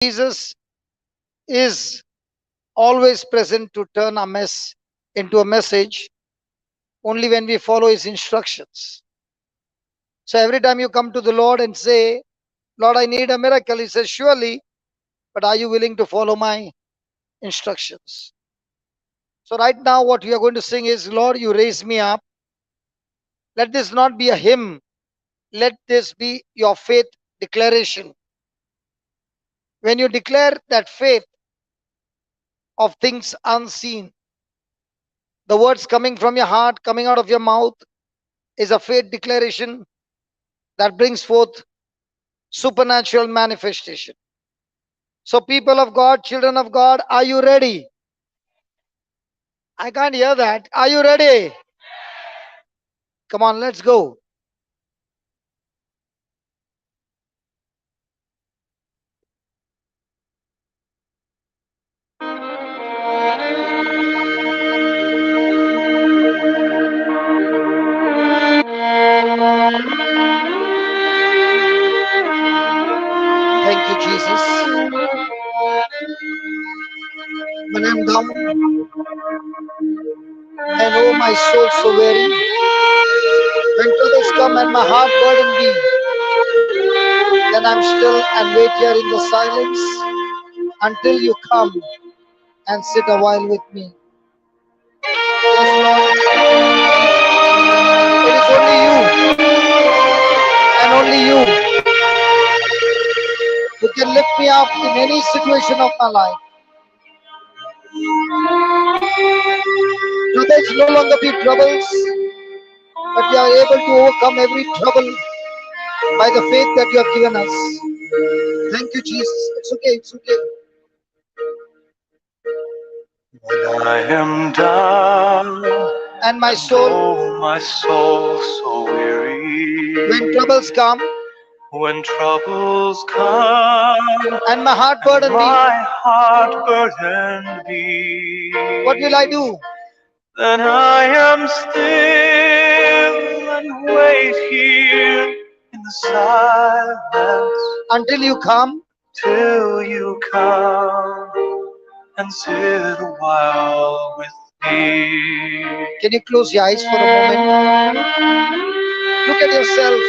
Jesus is always present to turn a mess into a message only when we follow his instructions. So every time you come to the Lord and say, Lord, I need a miracle, he says, surely, but are you willing to follow my instructions? So right now what we are going to sing is, Lord, you raise me up. Let this not be a hymn. Let this be your faith declaration. When you declare that faith of things unseen, the words coming from your heart, coming out of your mouth, is a faith declaration that brings forth supernatural manifestation. So, people of God, children of God, are you ready? I can't hear that. Are you ready? Come on, let's go. Thank you, Jesus. When I'm down and oh, my soul so weary, when troubles come and my heart burden me, then I'm still and wait here in the silence until you come and sit a while with me. Yes, Lord, it is only you and only you who can lift me up in any situation of my life. Troubles no longer be troubles, but we are able to overcome every trouble by the faith that you have given us. Thank you, Jesus. It's okay, it's okay. When I am down And my soul, my soul so weary, when troubles come when troubles come and my heart burden me, my heart burden be, what will I do? then I am still and wait here in the silence Until you come. till you come and sit a while with me. Can you close your eyes for a moment? Look at yourself.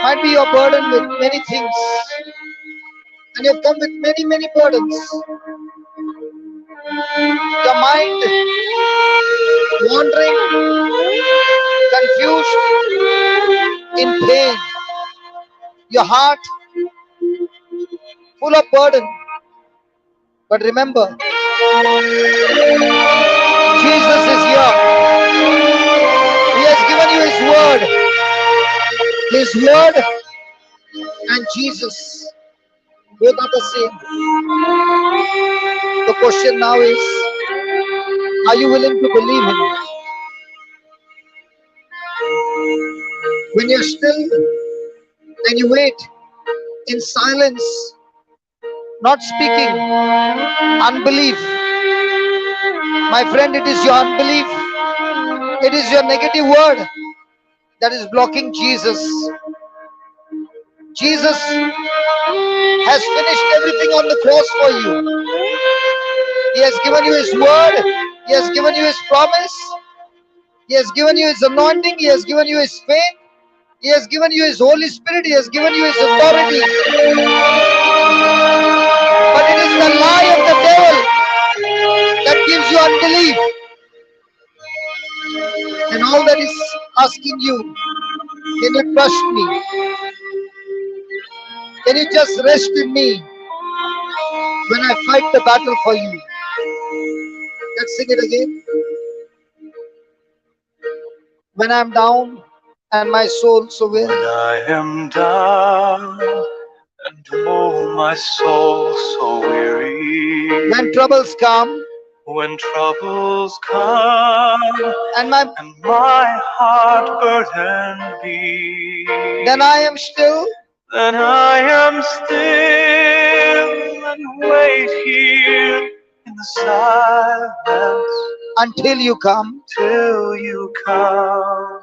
Might be your burden with many things, and you've come with many, many burdens. Your mind wandering, confused, in pain. Your heart full of burden. But remember, Jesus is here. He has given you His word. His word and Jesus, both are the same. The question now is, are you willing to believe Him? When you're still and you wait in silence, not speaking, unbelief. My friend, it is your unbelief. It is your negative word that is blocking Jesus. Jesus has finished everything on the cross for you. He has given you His word. He has given you His promise. He has given you His anointing. He has given you His faith. He has given you His Holy Spirit. He has given you His authority. But it is the lie of the devil that gives you unbelief. And all that is asking you, can you trust me? Can you just rest in me when I fight the battle for you? Let's sing it again. When I'm down and my soul so weary. When I am down and oh my soul so weary, When troubles come when troubles come and my heart burden be, then I am still then I am still and wait here in the silence until you come. till you come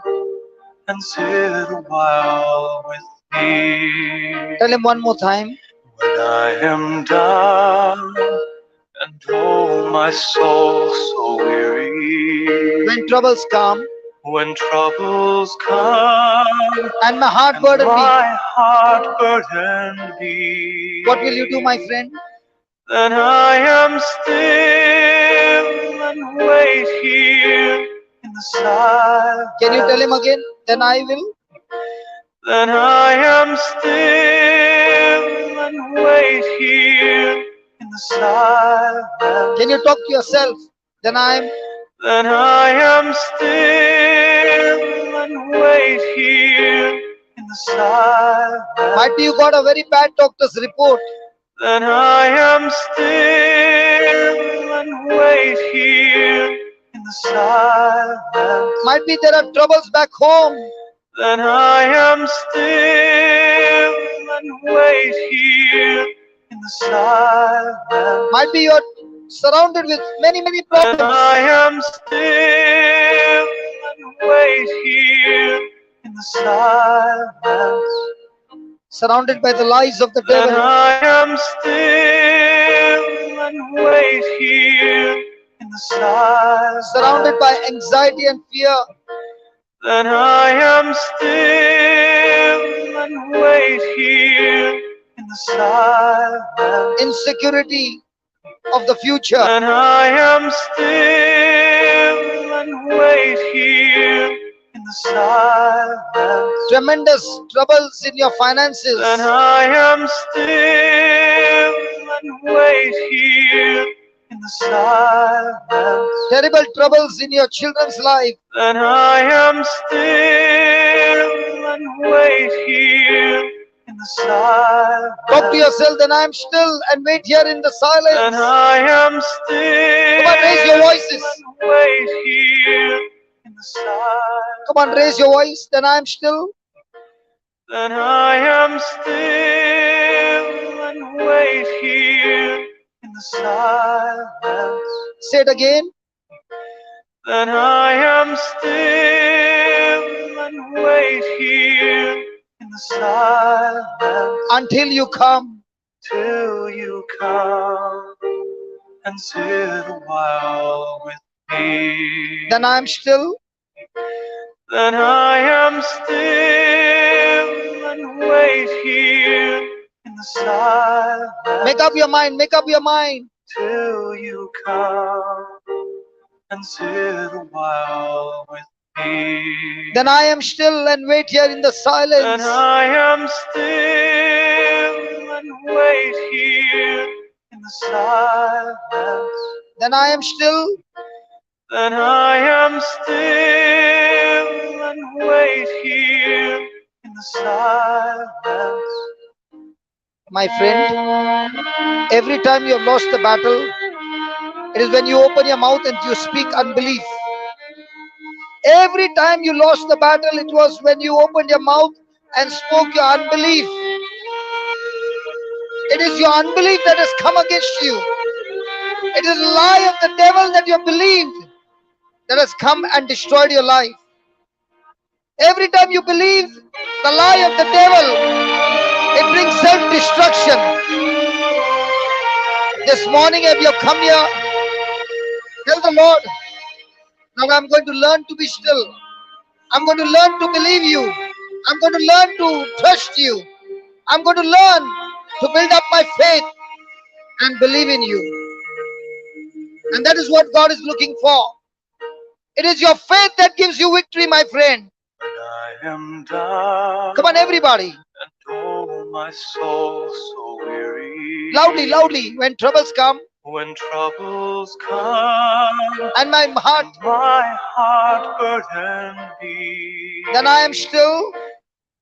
and sit a while with me. Tell Him one more time. When I am down and oh my soul so weary. When troubles come When troubles come and my heart and burden me, my heart burden be, what will you do, my friend? then I am still and wait here in the silence. Can you tell him again? Then I will. Then I am still and wait here in the silence. Can you talk to yourself? Then I'm. Then I am still and wait here in the silence. Might be you got a very bad doctor's report. Then I am still and wait here in the silence. Might be there are troubles back home. Then I am still and wait here in the silence. Might be you're surrounded with many Then problems. I am still and wait here in the silence. Surrounded by the lies of the Then devil. I am still and wait here in the silence. Surrounded by anxiety and fear. Then I am still and wait here in the silence. Insecurity of the future. Then I am still and wait here in the silence. Tremendous troubles in your finances. Then I am still and wait here in the silence. Terrible troubles in your children's life. Then I am still and wait here in the silence. Talk to yourself, then I am still and wait here in the Then silence. I am still. Come on, raise your voices. And wait here in the silence. Come on, raise your voice, then I am still. Then I am still and wait here in the silence. Say it again. Then I am still and wait here in the silence. Until you come. Till you come and sit a while with me. Then I am still. Then I am still and wait here in the silence. Make up your mind, make up your mind. Till you come and sit a while with me. Then I am still and wait here in the Then silence. I am still and wait here in the silence. Then I am still. Then I am still and wait here in the silence. My friend, every time you have lost the battle, it is when you open your mouth and you speak unbelief. Every time you lost the battle, it was when you opened your mouth and spoke your unbelief. It is your unbelief that has come against you. It is a lie of the devil that you have believed that has come and destroyed your life. Every time you believe the lie of the devil, it brings self-destruction. This morning, if you have come here, tell the Lord, now I'm going to learn to be still. I'm going to learn to believe you. I'm going to learn to trust you. I'm going to learn to build up my faith and believe in you. And that is what God is looking for. It is your faith that gives you victory, my friend. When I am down. Come on, everybody. And oh, my soul so weary. Loudly, loudly, when troubles come. When troubles come. And my heart. My heart burden be. Then I am still.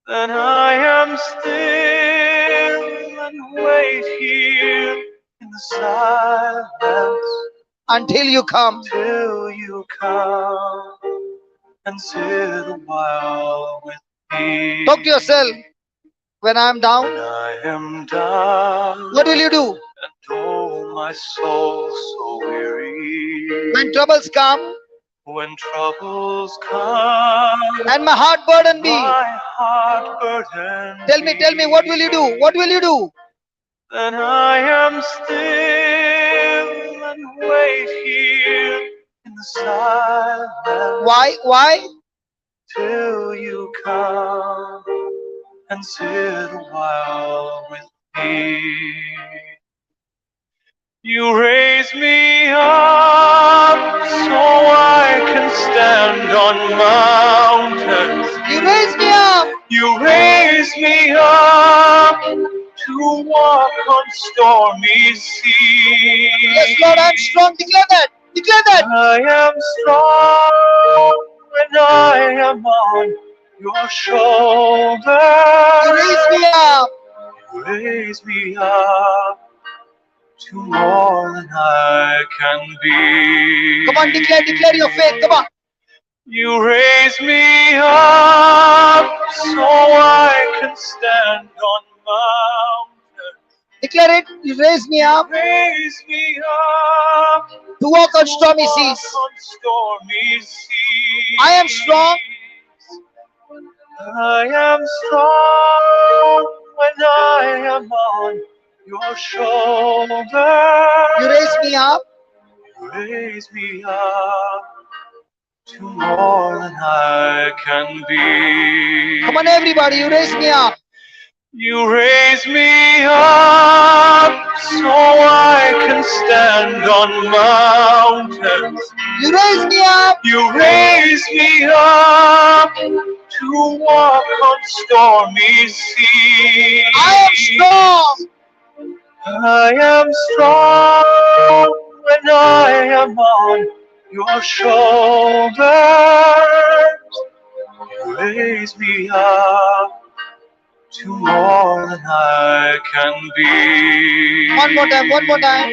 Then I am still and wait here in the silence. Until you come. Till you come and sit a while with me. Talk to yourself. When I am down. When I am down. What will you do? And oh, my soul so weary. When troubles come. When troubles come. And my heart burden be. My heart burden. Tell me, what will you do? What will you do? then I am still and wait here in the silence. Why? Why? Till you come and sit a while with me. You raise me up so I can stand on mountains. You raise me up. You raise me up to walk on stormy seas. Yes, Lord, I'm strong. Declare that. Declare that. I am strong when I am on your shoulder. You raise me up. You raise me up to more than I can be. Come on, declare your faith. Come on. You raise me up so I can stand on mountains. Declare it. You raise me up Raise me up to walk on stormy seas. on stormy seas. I am strong. I am strong when I am on your shoulder. You raise me up. You raise me up to more than I can be. Come on, everybody. You raise me up. You raise me up so I can stand on mountains. You raise me up. You raise me up to walk on stormy seas. I am strong. I am strong when I am on your shoulders. You raise me up to more than I can be. One more time. One more time.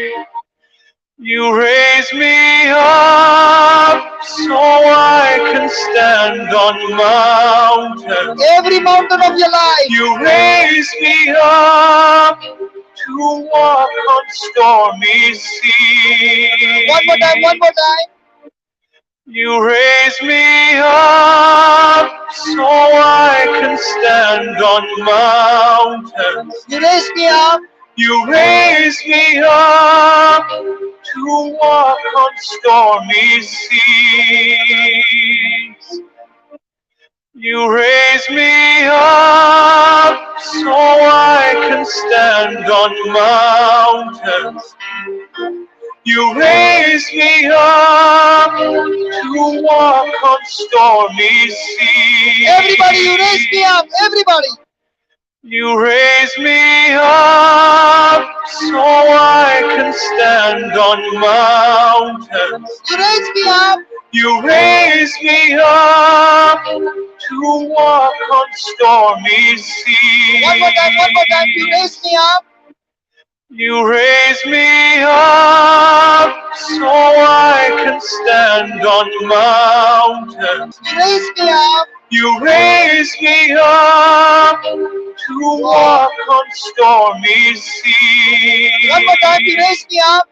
You raise me up so I can stand on mountains. Every mountain of your life. You raise me up to walk on stormy seas. One more time. One more time. You raise me up so I can stand on mountains. You raise me up. You raise me up to walk on stormy seas. You raise me up so I can stand on mountains. You raise me up to walk on stormy seas. Everybody, you raise me up. Everybody. You raise me up so I can stand on mountains. You raise me up. You raise me up to walk on stormy seas. One more time. One more time. You raise me up. You raise me up so I can stand on mountains. You raise me up. You raise me up to walk on stormy seas. One more time. You raise me up.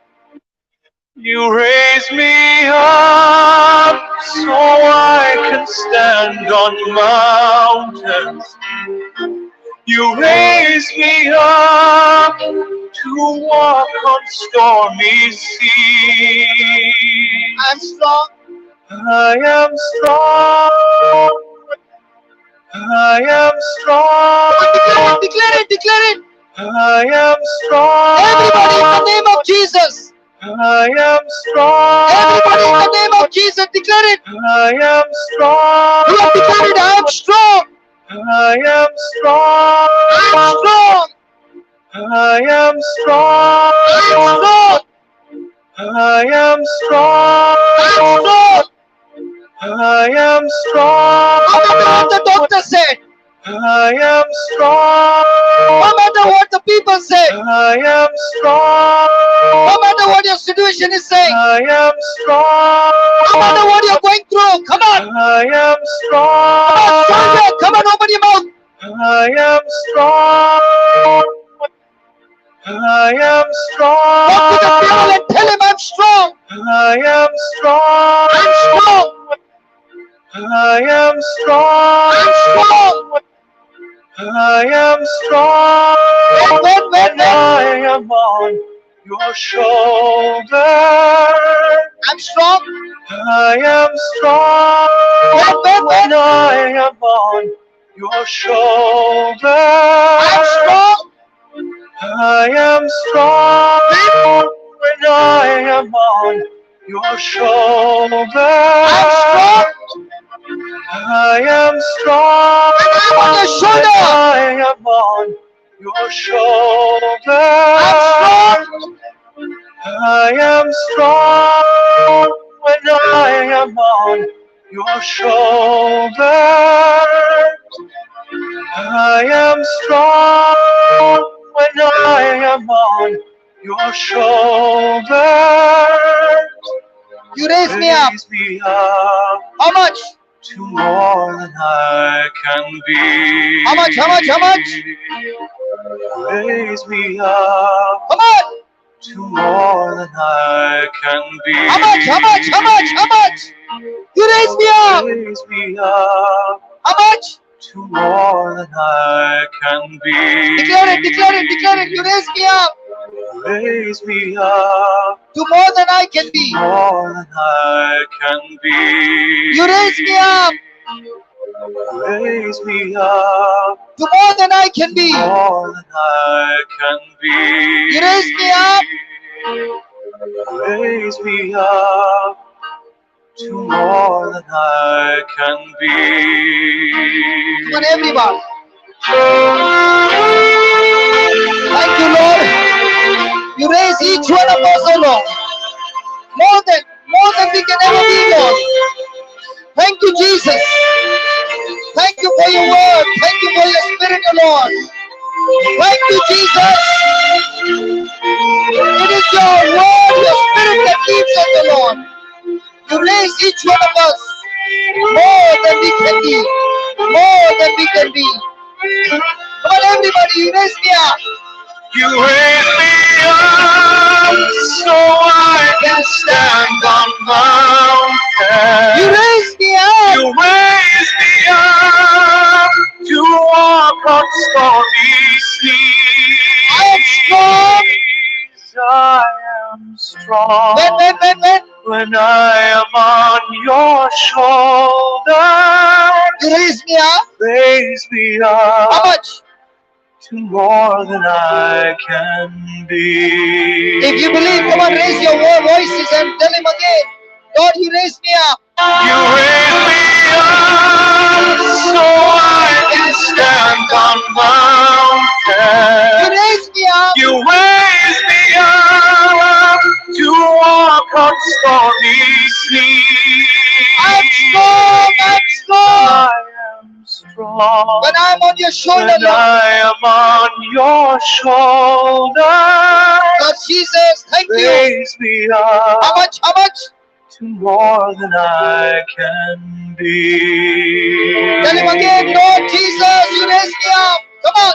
You raise me up so I can stand on mountains. You raise me up to walk on stormy seas. I'm strong. I am strong. I am strong. Declare it. Declare it. I am strong. Everybody in the name of Jesus. I am strong. Everybody in the name of Jesus. Declare it. I am strong. You have declared it. I am strong. I am strong. I'm strong. I am strong. I'm strong. I am strong. I'm strong. I am strong. No matter what the doctor said. I am strong. No matter what the people say. I am strong. No matter what your situation is saying. I am strong. No matter what you're going through. Come on. I am strong. Stronger. Come on, open your mouth. I am strong. I am strong. Walk to the people and tell him I'm strong. I am strong. I'm strong. I am strong. I'm strong. I am strong when I am on your shoulder. I'm strong I am strong when I am on your shoulder. I'm strong I am strong when I am on your shoulder. I'm strong I am strong when I'm on your shoulder. when I am on your shoulder. I'm strong I am strong when I am on your shoulder. I am strong when I am on your shoulder. You raise me up. Raise me up How much? to more than I can be. How much? How much? How much? Raise me up Come on. to more than I can be. How much? How much? How much? How much? You raise me up. Raise me up How much? to more than I can be. Declare it, declare it, declare it. You raise me up Raise me up to more than I can be. more than I can be. You raise me up Raise me up to more than I can be. more than I can be. You raise me up Raise me up to more than I can be. Come on, everybody. Thank you, Lord. You raise each one of us, oh Lord. More than we can ever be, Lord. Thank you, Jesus. Thank you for your word. Thank you for your spirit, oh Lord. Thank you, Jesus. It is your word, your spirit that leads us, oh Lord. You raise each one of us more than we can be. More than we can be. Come on, everybody, you raise me up. You raise me up so I can stand on mountains. You raise me up. You raise me up to walk on stormy seas. I am strong. I am strong When when I am on your shoulder. you raise me up. Raise me How up much? to more than I can be. If you believe, come on, raise your voices and tell him again. Lord, you raise me up. You raise me up so I can stand on You mountains. raise me up. You raise me up to walk on stormy I'm seas. strong. I'm strong. I am strong When I'm on your shoulder, when Lord. I am on your shoulder. Lord Jesus, thank you. Raise me How up much? How much? to more than I can be. Tell him again, Lord Jesus, you raise me up. Come on.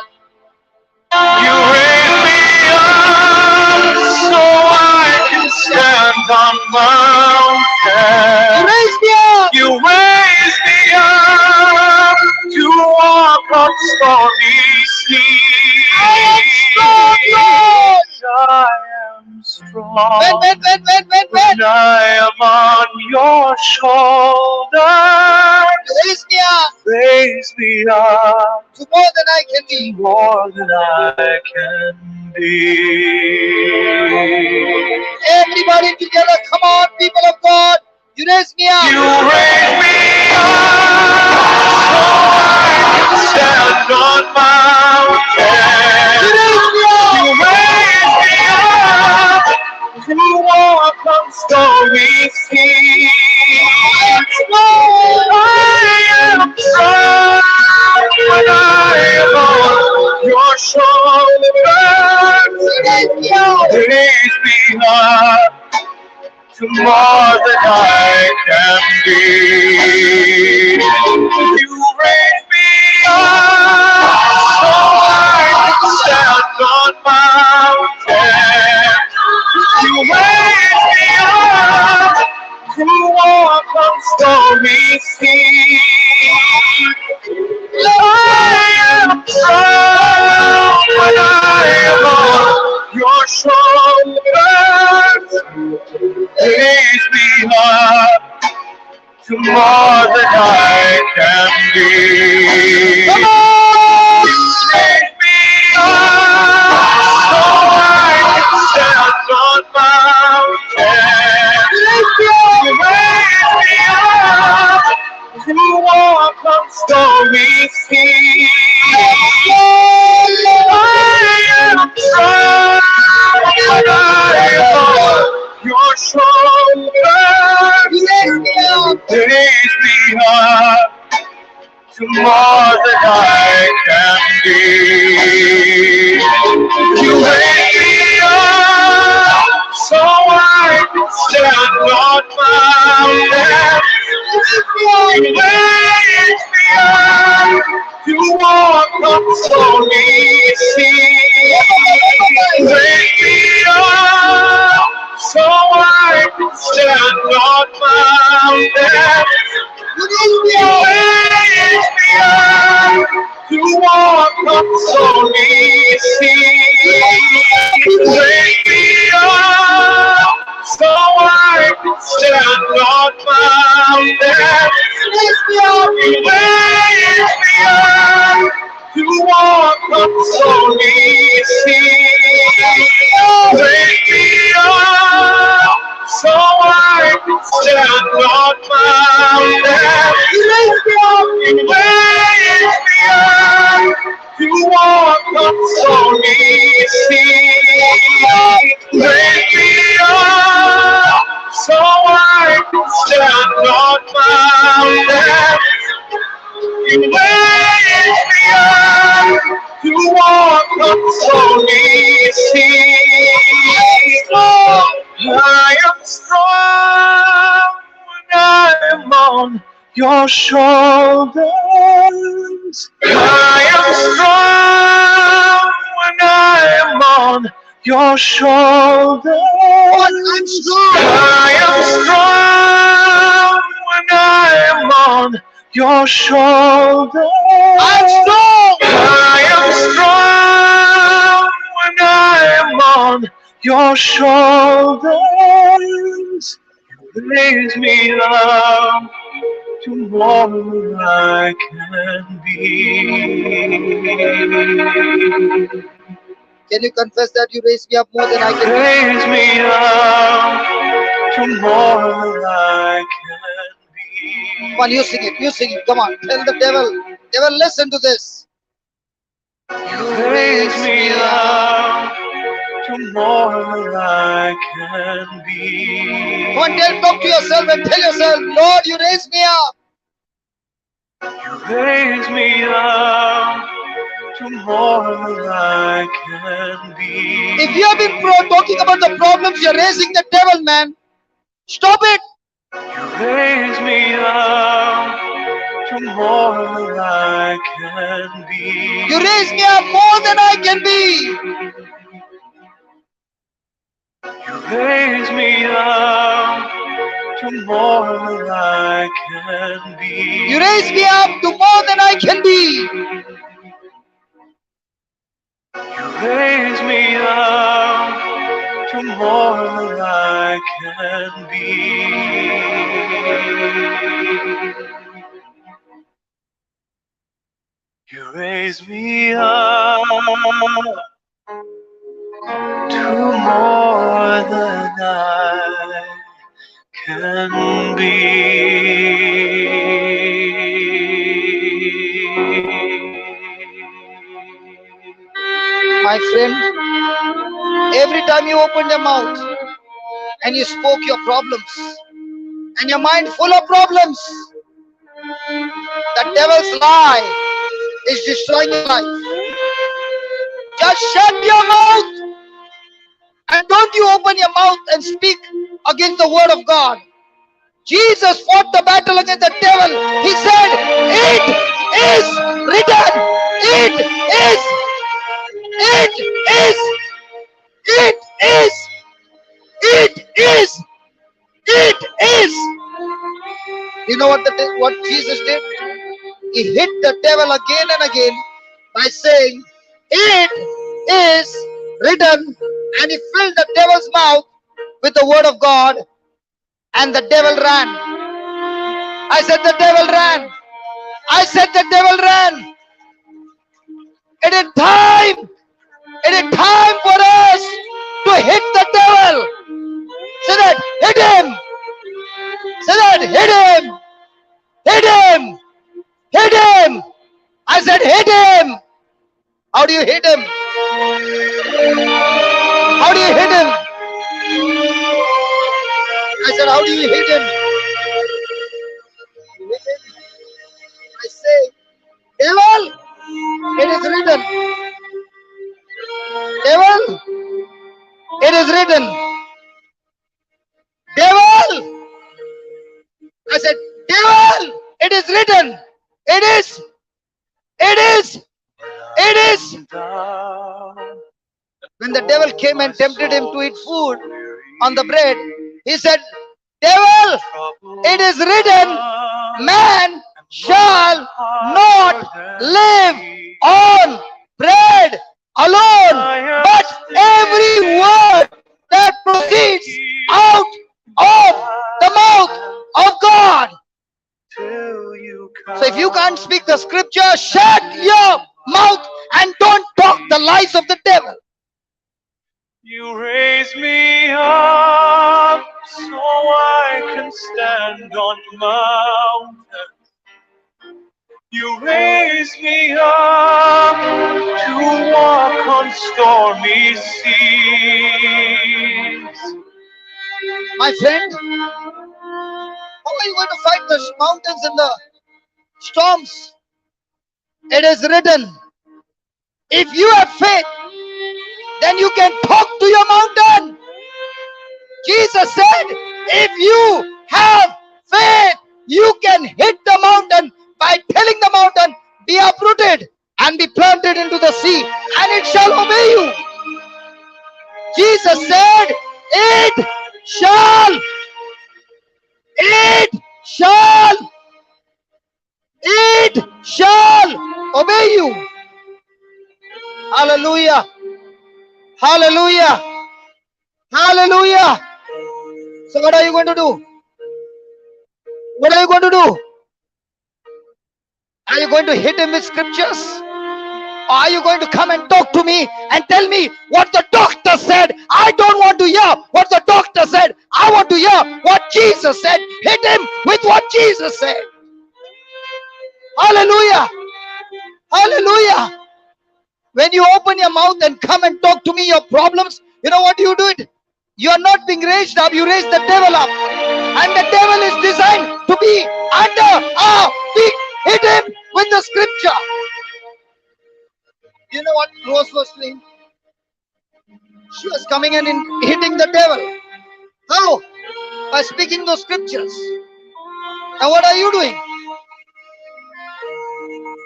You raise me up so I can stand on You mountains. raise me up. You raise me up to walk on stormy I am strong, seas. Lord. I am strong When? when I am on your shoulder. You raise me up Raise me up to more than I can be. more than I can be. Everybody together, come on, people of God. You raise me up. You raise me up so I can stand on You mountains. raise me You up. raise me up to walk on stormy seas. Lord. I am strong when I am on your shoulders. You raise me up. Raise me up to more than I can be. You raise me up so I can stand on mountains. You raise me up to walk on stormy seas. I am to more than I can be. Come on! Take me up so I can stand on mountains. Raise me up to walk on stormy seas. I am strong when I am on your shoulders. Raise me up to more than I can be. You raise me up so I can stand on mountains. You raise me up to walk on stormy seas. Raise me up so I can stand on mountains. You raise me up to walk on stormy seas. Raise me up so I can stand on mountains. You raise me up to walk on stormy seas. Raise me up so I can stand on mountains. You raise me up to walk on stormy seas. Raise me up so I can stand on mountains. You raise me up to walk on stormy seas. I am strong when I am on your shoulders. I am strong when I am on your shoulders. I'm strong. I am strong when I am on your shoulders. I'm strong. I am strong when I am on your shoulders. Raise me up to more than I can be. Can you confess that you raised me up more than I can? Raise me up to more than I can be. Come on, you sing it. You sing it. Come on. Tell the devil, listen to this. Raise me up to more than I can be. Come on, talk to yourself and tell yourself, Lord, you raised me up. Raise me up to more than I can be. If you have been talking about the problems, you're raising the devil, man. Stop it. Raise me up to more than I can be. You raise me up more than I can be. Raise me up to more than I can be. You raise me up to more than I can be. Raise me up to more than I can be. You raise me up to more than I can be. My friend, every time you opened your mouth and you spoke your problems and your mind full of problems, the devil's lie is destroying your life. Just shut your mouth and don't you open your mouth and speak against the word of God. Jesus fought the battle against the devil. He said, it is written. It is. It is. It is. It is. It is. You know what Jesus did? He hit the devil again and again by saying, it is written. And he filled the devil's mouth with the word of God, and the devil ran. I said the devil ran. I said the devil ran. It is time. It is time for us to hit the devil. Say that, hit him. Say that, hit him. Hit him. Hit him. I said, hit him. How do you hit him? How do you hit him? I said, how do you hit him? I say, devil, it is written. Devil, it is written. Devil, I said, devil, it is written. It is. When the devil came and tempted him to eat food on the bread, he said, devil, it is written, man shall not live on bread alone, but every word that proceeds out of the mouth of God. So if you can't speak the scripture, shut your mouth and don't talk the lies of the devil. You raise me up so I can stand on mountains. You raise me up to walk on stormy seas. My friend, how are you going to fight the mountains and the storms? It is written, if you have faith, then you can talk to your mountain. Jesus said, if you have faith, you can hit the mountain by telling the mountain, be uprooted and be planted into the sea, and it shall obey you. Jesus said, it shall obey you. Hallelujah. Hallelujah. Hallelujah. So what are you going to do? What are you going to do? Are you going to hit him with scriptures? Or are you going to come and talk to me and tell me what the doctor said? I don't want to hear what the doctor said. I want to hear what Jesus said. Hit him with what Jesus said. Hallelujah. Hallelujah. When you open your mouth and come and talk to me your problems, you know what you do it? You are not being raised up, you raise the devil up. And the devil is designed to be under our feet. Hit him with the scripture. You know what Rose was doing? She was coming and hitting the devil. How? By speaking those scriptures. Now what are you doing?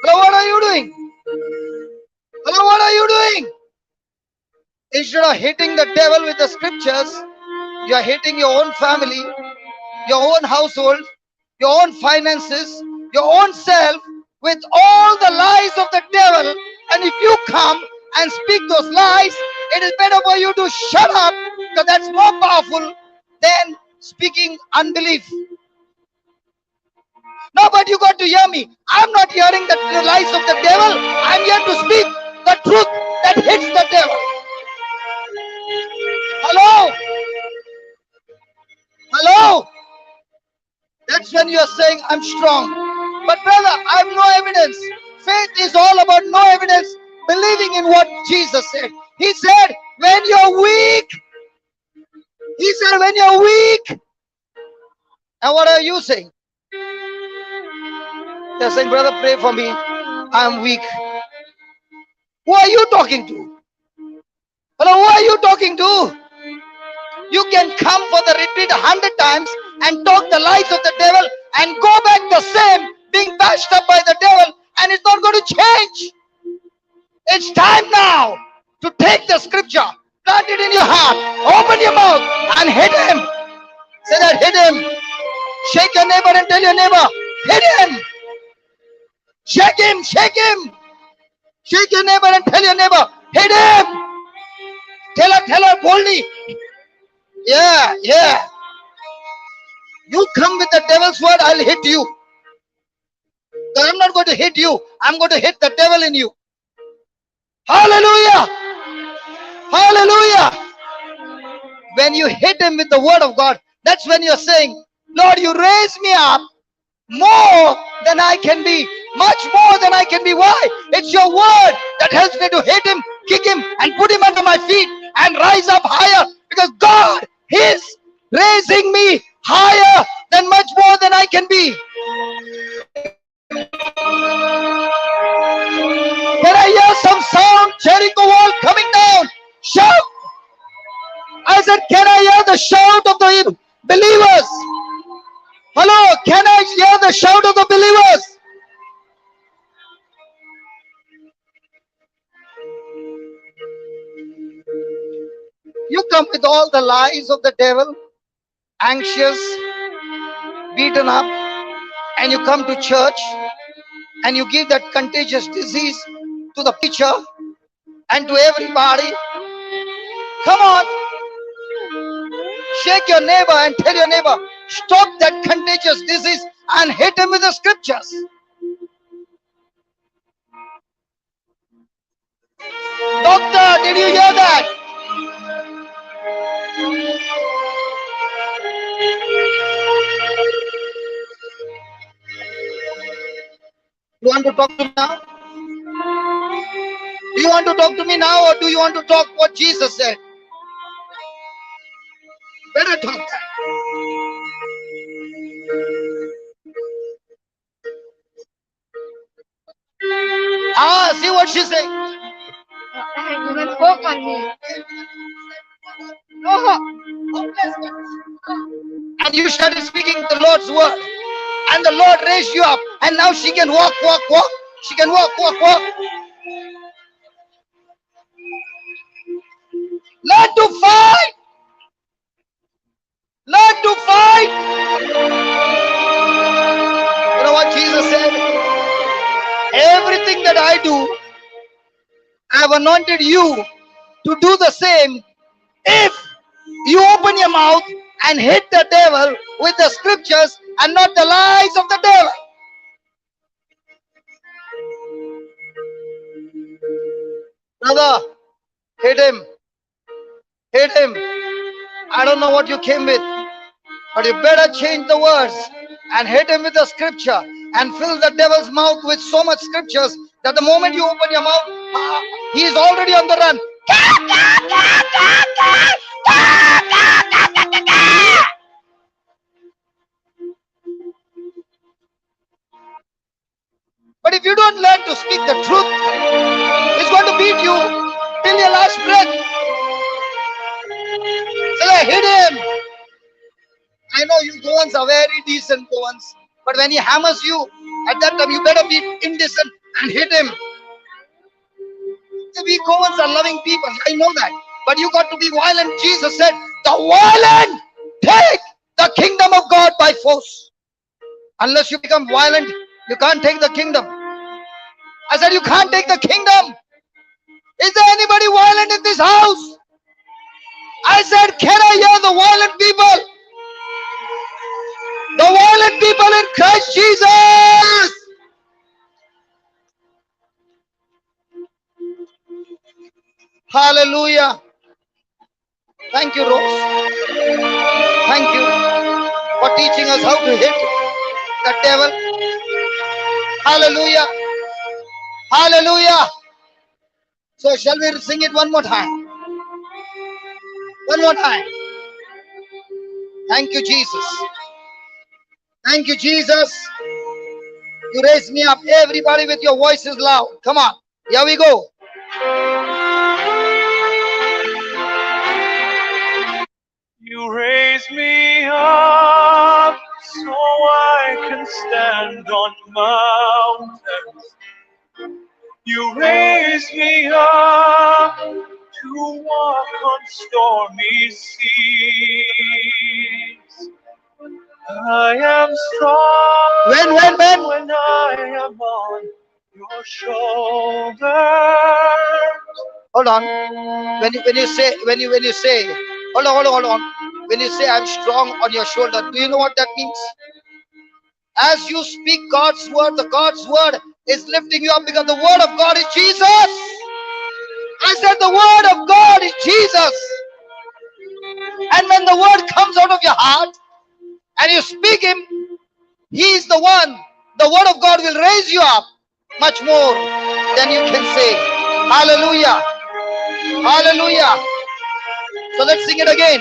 Hello, what are you doing? Hello, what are you doing? Instead of hitting the devil with the scriptures, you are hitting your own family, your own household, your own finances, your own self with all the lies of the devil. And if you come and speak those lies, it is better for you to shut up, because that's more powerful than speaking unbelief. No, but you got to hear me. I'm not hearing the lies of the devil. I'm here to speak the truth that hits the devil. Hello? Hello? That's when you are saying, I'm strong. But brother, I have no evidence. Faith is all about no evidence, believing in what Jesus said. He said, when you're weak. He said, when you're weak. And what are you saying? You're saying, brother, pray for me. I'm weak. Who are you talking to? Hello, who are you talking to? You can come for the retreat 100 times and talk the lies of the devil and go back the same, being bashed up by the devil, and it's not going to change. It's time now to take the scripture, plant it in your heart, open your mouth and hit him. Say that, hit him. Shake your neighbor and tell your neighbor, hit him. Shake him, shake him. Shake your neighbor and tell your neighbor, hit him. Tell her boldly. Yeah. You come with the devil's word, I'll hit you. I'm not going to hit you. I'm going to hit the devil in you. Hallelujah. Hallelujah. When you hit him with the word of God, that's when you're saying, Lord, you raise me up more than I can be, much more than I can be. Why? It's your word that helps me to hit him, kick him, and put him under my feet and rise up higher, because God is raising me higher than much more than I can be. Can I hear some sound? Jericho wall coming down. Shout. I said, can I hear the shout of the believers? Hello, can I hear the shout of the believers? You come with all the lies of the devil, anxious, beaten up, and you come to church and you give that contagious disease to the preacher and to everybody. Come on, shake your neighbor and tell your neighbor, stop that contagious disease and hit him with the scriptures. Doctor, did you hear that? You want to talk to me now? Do you want to talk to me now, or do you want to talk what Jesus said? Better talk that. See what she's saying. You can spoke on me. And you started speaking the Lord's word. And the Lord raised you up. And now she can walk. She can walk. Learn to fight. Learn to fight. You know what Jesus said? Everything that I do, I have anointed you to do the same. If you open your mouth and hit the devil with the scriptures and not the lies of the devil. Brother, hit him. Hit him. I don't know what you came with, but you better change the words and hit him with the scripture and fill the devil's mouth with so much scriptures that the moment you open your mouth, he is already on the run. But if you don't learn to speak the truth, he's going to beat you till your last breath. So I hit him. I know you Goans are very decent Goans, but when he hammers you, at that time you better be indecent and hit him. We Goans are loving people, I know that. But you got to be violent. Jesus said, the violent take the kingdom of God by force. Unless you become violent, you can't take the kingdom. I said, you can't take the kingdom. Is there anybody violent in this house? I said, can I hear the violent people? The violent people in Christ Jesus. Hallelujah. Thank you, Rose. Thank you for teaching us how to hit the devil. Hallelujah. Hallelujah. So shall we sing it one more time? One more time. Thank you, Jesus. Thank you, Jesus. You raise me up. Everybody with your voices loud. Come on. Here we go. You raise me up so I can stand on mountains. You raise me up to walk on stormy seas. I am strong When? when I am on your shoulders. Hold on. When you say, hold on. When you say I'm strong on your shoulder, do you know what that means? As you speak God's word, the God's word is lifting you up because the word of God is Jesus. I said the word of God is Jesus. And when the word comes out of your heart and you speak him, he is the one. The word of God will raise you up much more than you can say. Hallelujah. Hallelujah. So let's sing it again.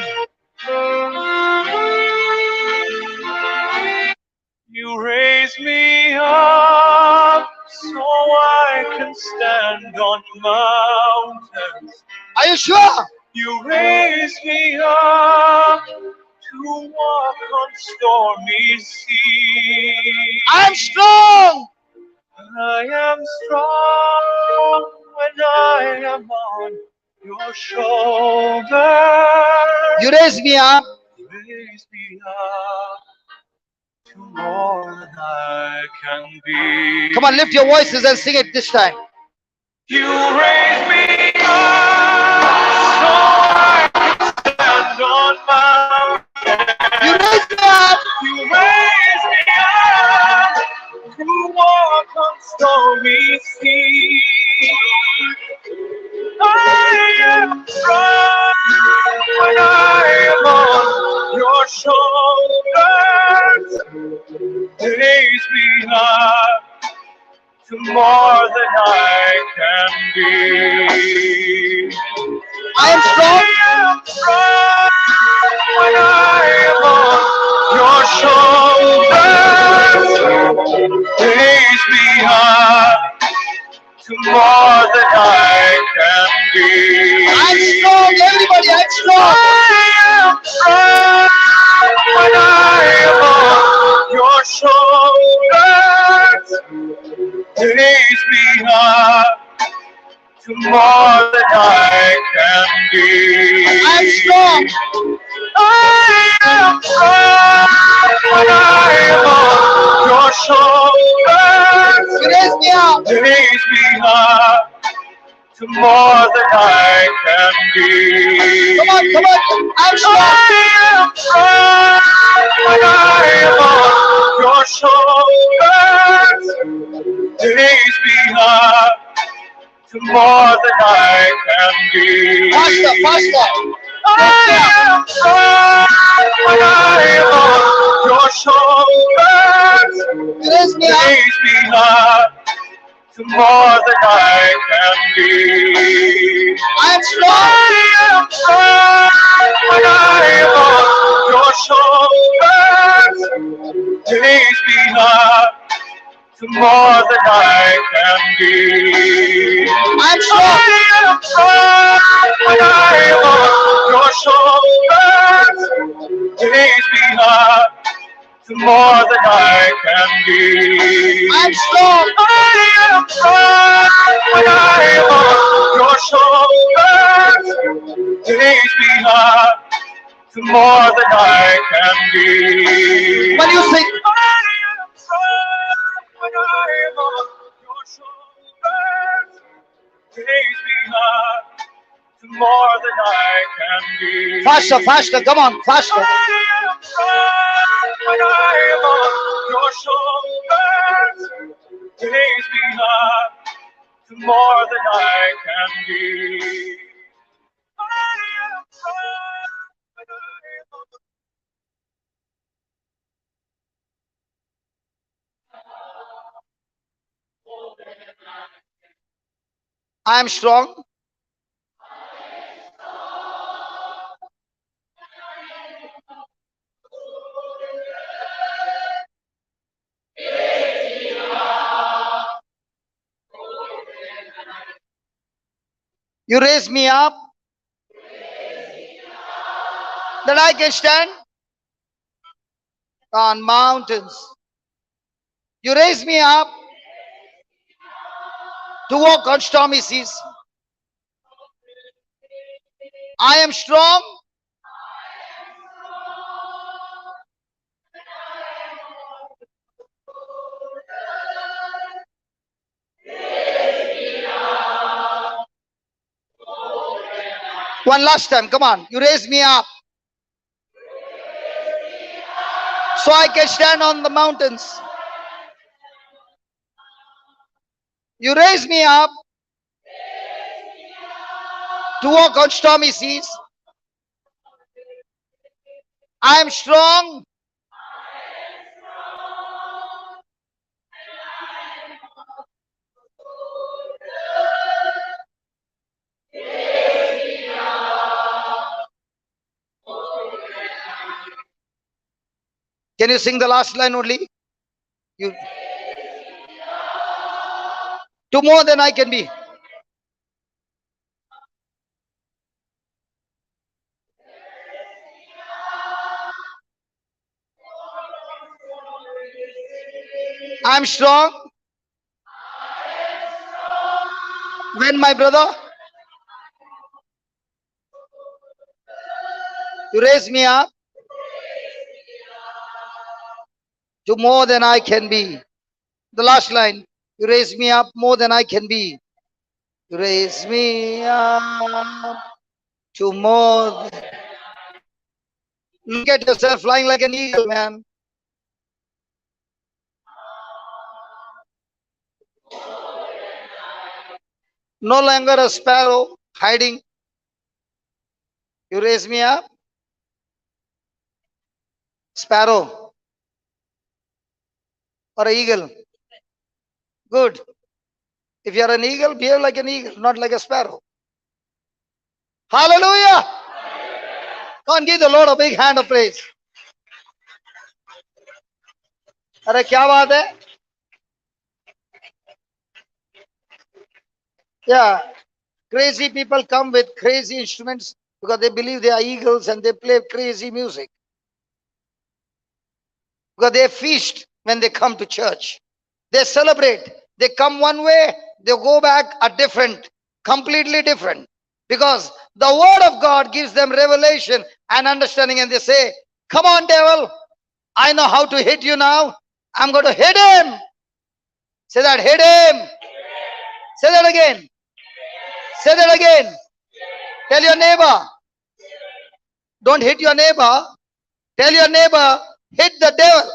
You raise me up so I can stand on mountains. Are you sure? You raise me up to walk on stormy seas. I am strong. I am strong when I am on your shoulder. You raise me up. You raise me up to more than I can be. Come on, lift your voices and sing it this time. You raise me up so I can stand on mountains. You raise me up. You raise me up to walk on stormy seas. I am strong when I am on your shoulders. Raise me up to more than I can be. I am strong. I am strong when I am on your shoulders. Raise me up to more than I can be. I'm strong. Everybody, I'm strong. I am strong when I am on your shoulders. Raise me up to more than I can be. I'm strong. I am strong when I am on your shoulders. You raise me up. Raise me up to more than I can be. Come on, come on. I'm strong. I am strong when I am on your shoulders. Raise me up to more than I can be. Faster, faster. I am strong when I am on your shoulders. You raise me up. Raise me up to more than I can be. I'm strong. I am strong when I am on your shoulders. Raise me up to more than I can be. I'm strong. I am strong when I am on your shoulders. Raise me up to more than I can be. I'm strong. I am strong when I am on your shoulders. Raise me up to more than I can be. When you sing, I am strong when I am on your shoulders. Raise me up to more than I can be. faster, faster. Come on, faster. I am strong when I am on your shoulders. Raise me up to more than I can be. I am strong when I am on. I'm strong. You raise me up that I can stand on mountains. You raise me up to walk on stormy seas. I am strong. One last time, come on. You raise me up so I can stand on the mountains. You raise me up to walk on stormy seas. I am strong. Can you sing the last line only? You to more than I can be. I'm strong when my brother, you raise me up to more than I can be. The last line, you raise me up more than I can be. You raise me up to more. Look at yourself flying like an eagle, man. No longer a sparrow hiding. You raise me up, sparrow or an eagle. Good. If you are an eagle, behave like an eagle, not like a sparrow. Hallelujah. Come on, give the Lord a big hand of praise. अरे क्या बात है? Yeah, crazy people come with crazy instruments because they believe they are eagles and they play crazy music. Because they feast when they come to church. They celebrate. They come one way, they go back a different, completely different. Because the word of God gives them revelation and understanding, and they say, come on, devil, I know how to hit you now. I'm going to hit him. Say that, hit him. Say that again. Say that again. Tell your neighbor. Don't hit your neighbor. Tell your neighbor, hit the devil.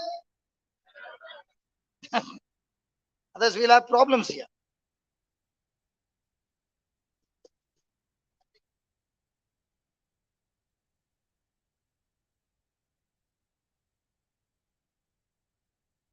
Others will have problems here.